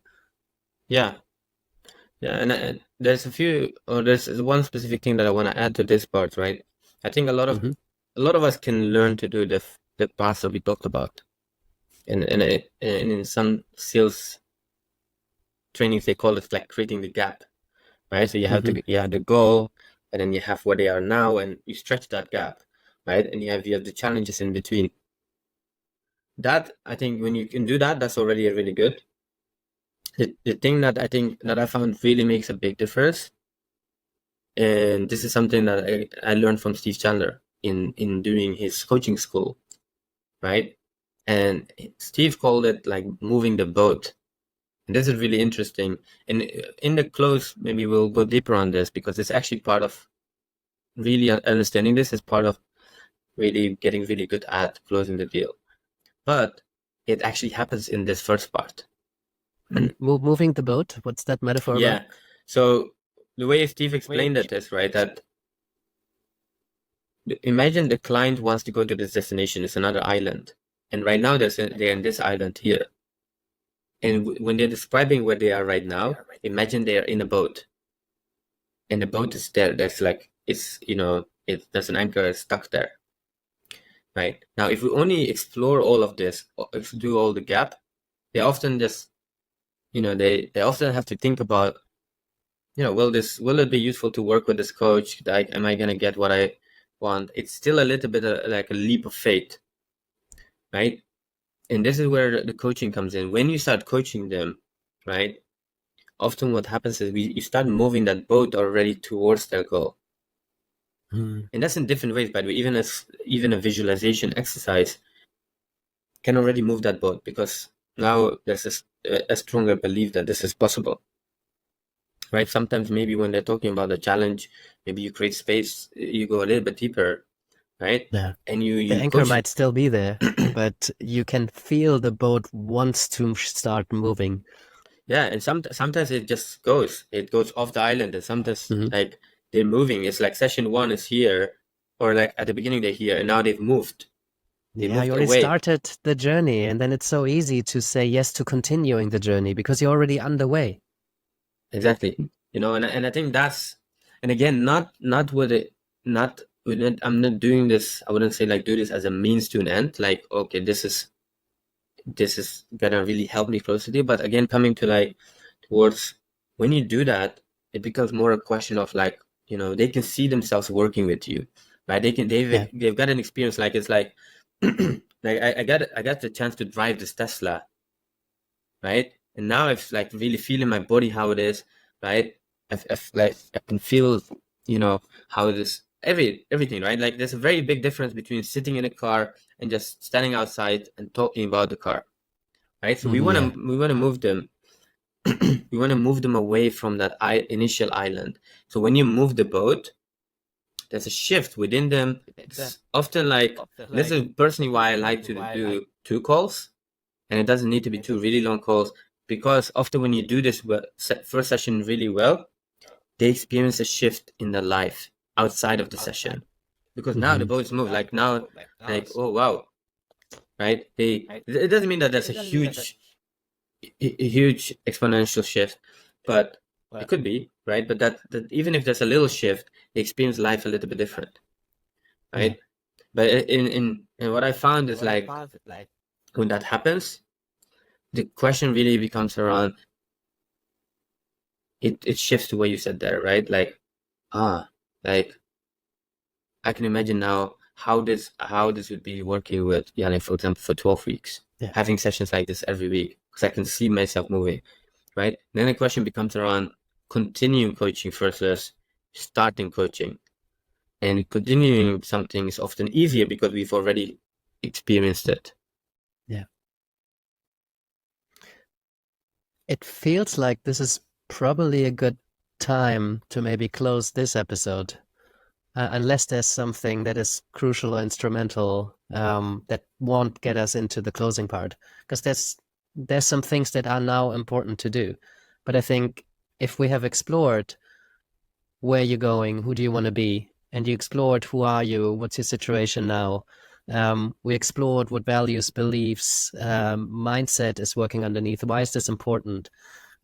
B: Yeah. Yeah, and there's one specific thing that I want to add to this part, right? I think
A: Mm-hmm.
B: a lot of us can learn to do the path that we talked about, and in some sales trainings they call it like creating the gap, right? So you have the goal, and then you have where they are now, and you stretch that gap, right? And you have the challenges in between. That, I think, when you can do that, that's already really good. The thing that I think that I found really makes a big difference, and this is something that I learned from Steve Chandler in doing his coaching school, right? And Steve called it like moving the boat. And this is really interesting. And in the close, maybe we'll go deeper on this, because it's actually part of really understanding this is part of really getting really good at closing the deal. But it actually happens in this first part.
A: Moving the boat, what's that metaphor
B: Yeah.
A: about?
B: So the way Steve explained it is, right, that imagine the client wants to go to this destination, it's another island. And right now they're in this island here. And when they're describing where they are right now, imagine they are in a boat. And the boat is there. There's like, it's, there's an anchor stuck there. Right. Now, if we only explore all of this, or do all the gap, they often just, they often have to think about, will it be useful to work with this coach? Like, am I going to get what I want? It's still a little bit like a leap of faith, right? And this is where the coaching comes in. When you start coaching them, right? Often what happens is you start moving that boat already towards their goal. And that's in different ways, by the way. Even a visualization exercise can already move that boat, because now there's a stronger belief that this is possible. Right? Sometimes maybe when they're talking about a challenge, maybe you create space, you go a little bit deeper, right?
A: Yeah.
B: And
A: The
B: you
A: anchor
B: coach
A: might still be there, but you can feel the boat wants to start moving.
B: Yeah, and sometimes it just goes. It goes off the island, and sometimes like they're moving. It's like session 1 is here, or like at the beginning they're here, and now they've moved. They
A: Yeah,
B: moved
A: you already
B: away.
A: started the journey, and then it's so easy to say yes to continuing the journey because you're already underway.
B: Exactly. And I think that's, and again, not with it, not with it, I'm not doing this. I wouldn't say like do this as a means to an end. Like, okay, this is gonna really help me close to you. But again, coming to like towards when you do that, it becomes more a question of like, they can see themselves working with you, right? They've got an experience. Like, it's like, like I got the chance to drive this Tesla, right? And now I've like really feeling my body how it is, right? I've like I can feel, how it is, everything, right? Like there's a very big difference between sitting in a car and just standing outside and talking about the car, right? So we want to move them. We want to move them away from that initial island. So when you move the boat, there's a shift within them. It's often like, this is personally why I like to do 2 calls, and it doesn't need to be 2 really long calls, because often when you do this first session really well, they experience a shift in their life outside of the session, because now the boats move. Like now, like, oh wow, right? It doesn't mean that there's a huge exponential shift, but it could be, right? But that even if there's a little shift, they experience life a little bit different, right? But in what I found is like, when that happens, the question really becomes around, it shifts to what you said there, right? Like, like I can imagine now how this would be working with Yannick, for example, for 12 weeks, having sessions like this every week, because I can see myself moving, right? And then the question becomes around continuing coaching versus starting coaching. And continuing something is often easier because we've already experienced it.
A: Yeah. It feels like this is probably a good time to maybe close this episode, unless there's something that is crucial or instrumental that won't get us into the closing part, because there's some things that are now important to do. But I think if we have explored where you're going, who do you want to be, and you explored who are you, what's your situation now, we explored what values, beliefs, mindset is working underneath. Why is this important?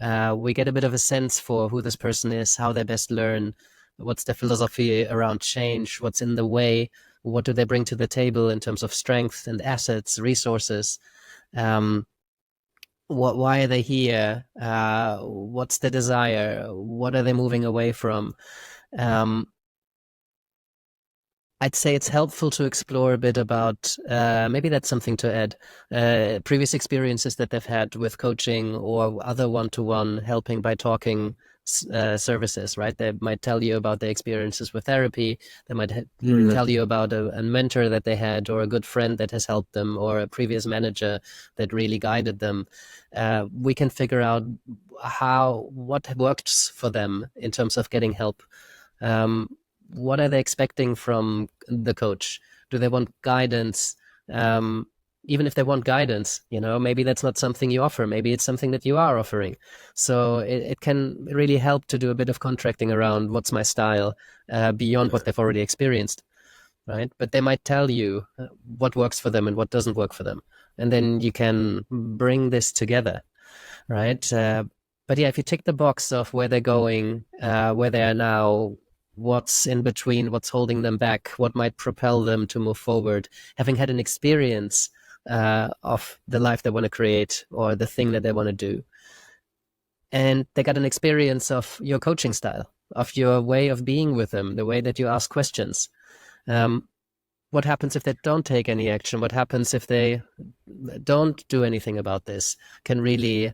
A: We get a bit of a sense for who this person is, how they best learn, what's their philosophy around change, what's in the way, what do they bring to the table in terms of strength and assets, resources. Why are they here? What's the desire? What are they moving away from? I'd say it's helpful to explore a bit about, maybe that's something to add, previous experiences that they've had with coaching or other one-to-one helping by talking services, right? They might tell you about their experiences with therapy. They might tell you about a mentor that they had, or a good friend that has helped them, or a previous manager that really guided them. We can figure out what works for them in terms of getting help. what are they expecting from the coach? Do they want guidance? Even if they want guidance, maybe that's not something you offer. Maybe it's something that you are offering. So it can really help to do a bit of contracting around what's my style beyond what they've already experienced, right? But they might tell you what works for them and what doesn't work for them. And then you can bring this together, right? But yeah, if you tick the box of where they're going, where they are now, what's in between, what's holding them back, what might propel them to move forward, having had an experience of the life they want to create or the thing that they want to do. And they got an experience of your coaching style, of your way of being with them, the way that you ask questions. What happens if they don't take any action? What happens if they don't do anything about this? Can really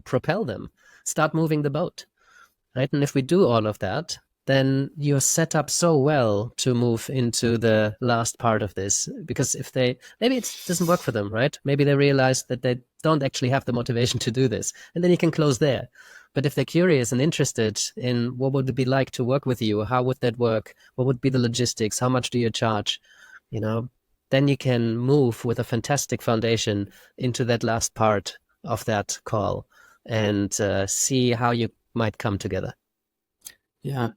A: propel them, start moving the boat, right? And if we do all of that, then you're set up so well to move into the last part of this. Because if maybe it doesn't work for them, right? Maybe they realize that they don't actually have the motivation to do this, and then you can close there. But if they're curious and interested in what would it be like to work with you, how would that work? What would be the logistics? How much do you charge? Then you can move with a fantastic foundation into that last part of that call and see how you might come together.
B: Yeah.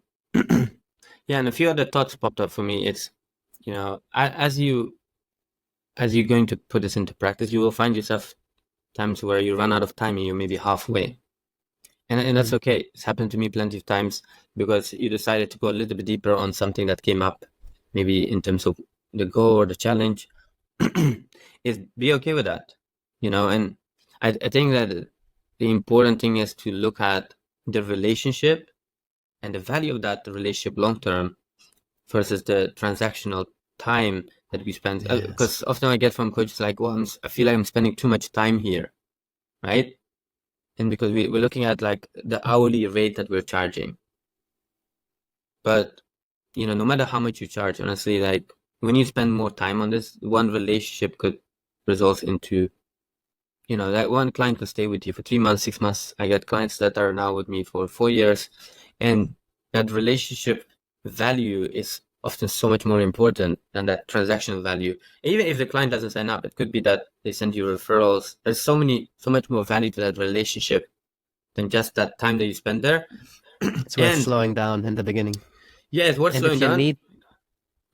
B: Yeah, and a few other thoughts popped up for me. It's, as you're going to put this into practice, you will find yourself times where you run out of time and you're maybe halfway. And that's okay. It's happened to me plenty of times because you decided to go a little bit deeper on something that came up, maybe in terms of the goal or the challenge. Is be okay with that, and I think that the important thing is to look at the relationship and the value of that relationship long term versus the transactional time that we spend. Because often I get from coaches like, well, I feel like I'm spending too much time here, right? And because we're looking at like the hourly rate that we're charging. But, no matter how much you charge, honestly, like when you spend more time on this, one relationship could result into, that one client could stay with you for 3 months, 6 months. I get clients that are now with me for 4 years. And that relationship value is often so much more important than that transactional value. Even if the client doesn't sign up, it could be that they send you referrals. There's so much more value to that relationship than just that time that you spend there.
A: It's worth slowing down in the beginning.
B: Yeah, it's worth slowing down.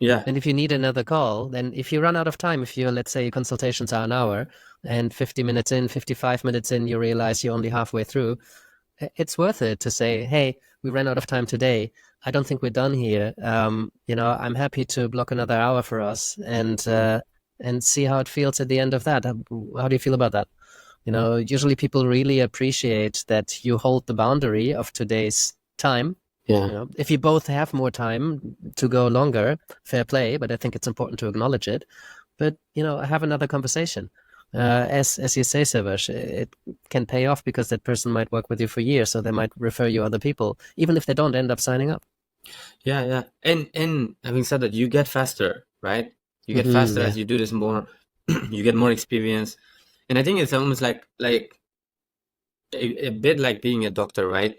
A: And if you need another call, then if you run out of time, let's say your consultations are an hour and 50 minutes in, 55 minutes in, you realize you're only halfway through, it's worth it to say, hey, we ran out of time today. I don't think we're done here. I'm happy to block another hour for us and see how it feels at the end of that. How do you feel about that? Usually people really appreciate that you hold the boundary of today's time.
B: Yeah.
A: If you both have more time to go longer, fair play, but I think it's important to acknowledge it. But, have another conversation. As you say, Siwash, it can pay off because that person might work with you for years, so they might refer you other people, even if they don't end up signing up.
B: Yeah. And having said that, you get faster, right? You get faster as you do this more. You get more experience. And I think it's almost like a bit like being a doctor, right?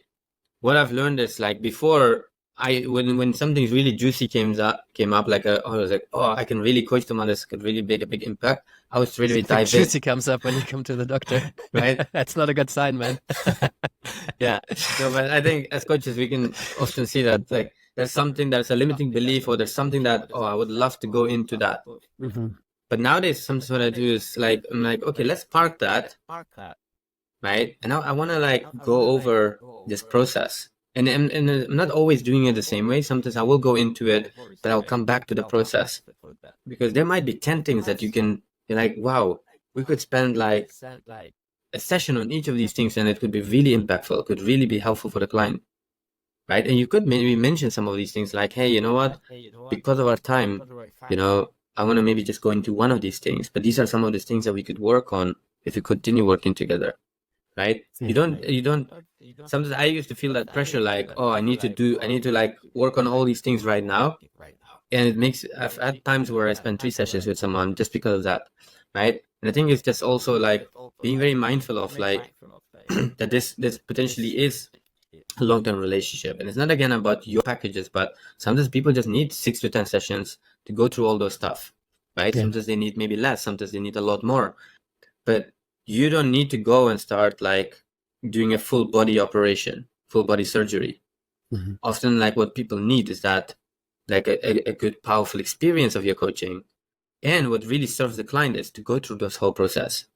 B: What I've learned is like before, when something really juicy came up, like I was like, oh, I can really coach them on this, could really make a big impact. I was really dive in.
A: Juicy comes up when you come to the doctor,
B: right?
A: That's not a good sign, man.
B: Yeah. No, but I think as coaches we can often see that like there's a limiting belief, or there's something that I would love to go into that.
A: Mm-hmm.
B: But nowadays, sometimes what I do is like I'm like, okay, let's park that. Right, and now I want to like go over this process, and I'm not always doing it the same way. Sometimes I will go into it, but I'll come back to the process because there might be 10 things that you can be like, wow, we could spend like a session on each of these things, and it could be really impactful. It could really be helpful for the client, right? And you could maybe mention some of these things like, hey, you know what? Because of our time, I want to maybe just go into one of these things, but these are some of the things that we could work on if we continue working together. Right? You don't sometimes I used to feel that pressure like, oh, I need to like work on all these things right now. And I've had times where I spend 3 sessions with someone just because of that. Right? And I think it's just also like being very mindful of like that this potentially is a long-term relationship. And it's not again about your packages, but sometimes people just need 6 to 10 sessions to go through all those stuff, right?
A: Yeah.
B: Sometimes they need maybe less, sometimes they need a lot more. But you don't need to go and start like doing a full body operation, full body surgery.
A: Mm-hmm.
B: Often like what people need is that like a good powerful experience of your coaching. And what really serves the client is to go through this whole process.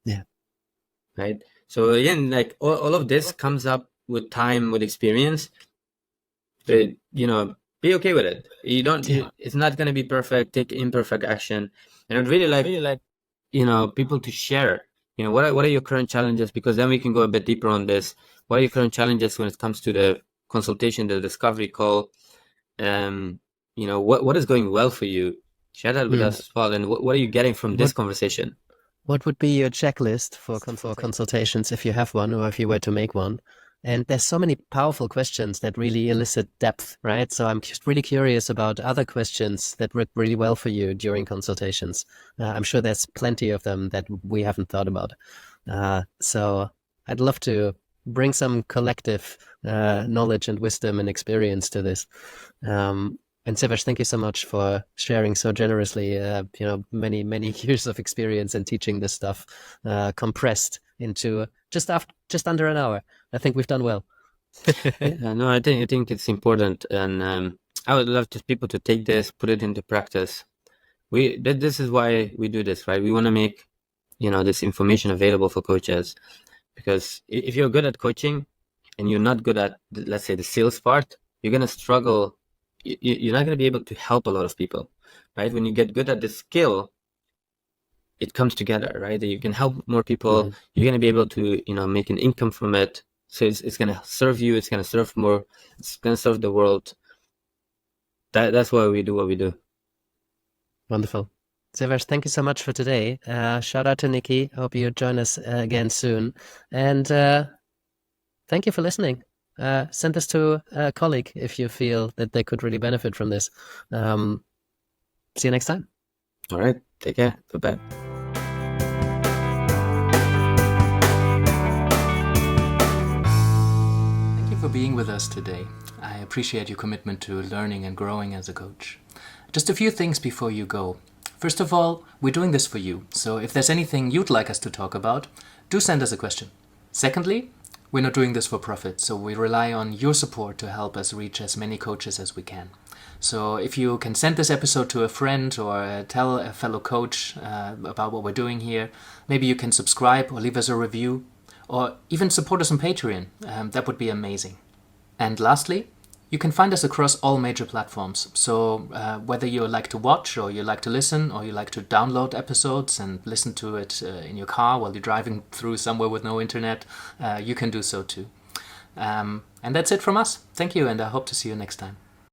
A: Yeah.
B: Right. So again, like all of this comes up with time, with experience. But be okay with it. You don't. It's not going to be perfect. Take imperfect action. And I'd really like people to share. What are your current challenges? Because then we can go a bit deeper on this. What are your current challenges when it comes to the consultation, the discovery call? What is going well for you? Share that with us as well. And what are you getting from this conversation?
A: What would be your checklist for consultations if you have one, or if you were to make one? And there's so many powerful questions that really elicit depth, right? So I'm just really curious about other questions that work really well for you during consultations. I'm sure there's plenty of them that we haven't thought about. So I'd love to bring some collective knowledge and wisdom and experience to this. And Siwash, thank you so much for sharing so generously, many, many years of experience in teaching this stuff, compressed into just under an hour. I think we've done well.
B: No, I think it's important, and I would love people to take this, put it into practice. This is why we do this, right? We want to make this information available for coaches, because if you're good at coaching and you're not good at, let's say, the sales part, you're gonna struggle. You're not gonna be able to help a lot of people, right? When you get good at the skill, it comes together, right? You can help more people. Mm-hmm. You're gonna be able to make an income from it. So it's gonna serve you. It's gonna serve more. It's gonna serve the world. That's why we do what we do.
A: Wonderful. Siwash, thank you so much for today. Shout out to Nikki. Hope you join us again soon. And thank you for listening. Send this to a colleague if you feel that they could really benefit from this. See you next time.
B: All right. Take care. Bye-bye.
C: Thank you for being with us today. I appreciate your commitment to learning and growing as a coach. Just a few things before you go. First of all, we're doing this for you. So if there's anything you'd like us to talk about, do send us a question. Secondly, we're not doing this for profit, so we rely on your support to help us reach as many coaches as we can. So if you can send this episode to a friend or tell a fellow coach about what we're doing here, maybe you can subscribe or leave us a review, or even support us on Patreon. That would be amazing. And lastly, you can find us across all major platforms. So whether you like to watch, or you like to listen, or you like to download episodes and listen to it in your car while you're driving through somewhere with no internet, you can do so too. And that's it from us. Thank you, and I hope to see you next time.